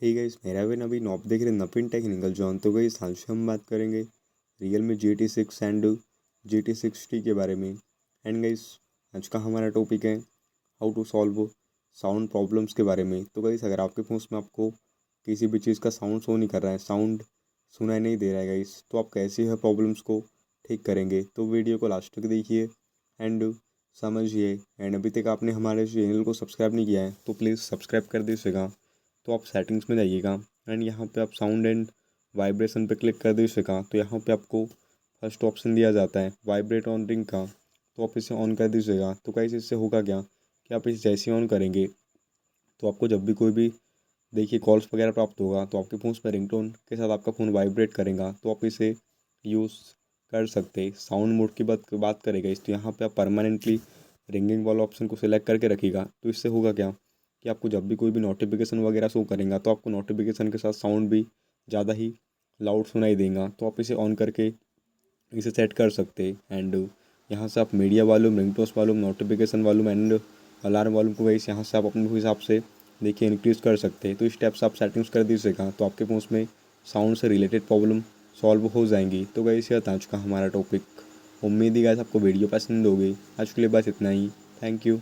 Hey guys, मेरा भी नवीन knob देख रहे नवीन टेक्निकल जॉन। तो गाइस आज हम बात करेंगे Realme GT6 एंड GT60 के बारे में। एंड गाइस आज का हमारा टॉपिक है how to solve sound problems के बारे में। तो गाइस अगर आपके फ़ोन में आपको किसी भी चीज़ का साउंड शो नहीं कर रहा है, साउंड सुनाई नहीं दे रहा है गाइस, तो आप कैसे है प्रॉब्लम्स को ठीक करेंगे। तो वीडियो को लास्ट तक देखिए एंड समझिए। एंड अभी तक आपने हमारे चैनल को सब्सक्राइब नहीं किया है तो प्लीज़ सब्सक्राइब कर दीजिएगा। तो आप सेटिंग्स में जाइएगा एंड यहाँ पे आप साउंड एंड वाइब्रेशन पे क्लिक कर दीजिएगा। तो यहाँ पे आपको फर्स्ट ऑप्शन दिया जाता है वाइब्रेट ऑन रिंग का, तो आप इसे ऑन कर दीजिएगा। तो गाइस इससे होगा क्या कि आप इसे जैसे ऑन करेंगे तो आपको जब भी कोई भी देखिए कॉल्स वगैरह प्राप्त होगा तो आपके फ़ोन में रिंगटोन के साथ आपका फ़ोन वाइब्रेट करेगा, तो आप इसे यूज़ कर सकते। साउंड मोड की बात करेगा इस, तो यहाँ पे आप परमानेंटली रिंगिंग वाला ऑप्शन को सिलेक्ट करके रखिएगा। तो इससे होगा क्या कि आपको जब भी कोई भी नोटिफिकेशन वगैरह शो करेगा तो आपको नोटिफिकेशन के साथ साउंड भी ज़्यादा ही लाउड सुनाई देगा। तो आप इसे ऑन करके इसे सेट कर सकते। एंड यहाँ से आप media volume, ringtones volume, notification volume and alarm volume को वैसे यहाँ से आप अपने हिसाब से देखिए इंक्रीज़ कर सकते हैं। तो इस स्टेप से आप सेटिंग्स कर दीजिएगा तो आपके फ़ोन में साउंड से रिलेटेड प्रॉब्लम सॉल्व हो जाएंगी। तो गाइस यह था आज का हमारा टॉपिक। उम्मीद है गाइस आपको वीडियो पसंद होगी। आज के लिए बस इतना ही। Thank you.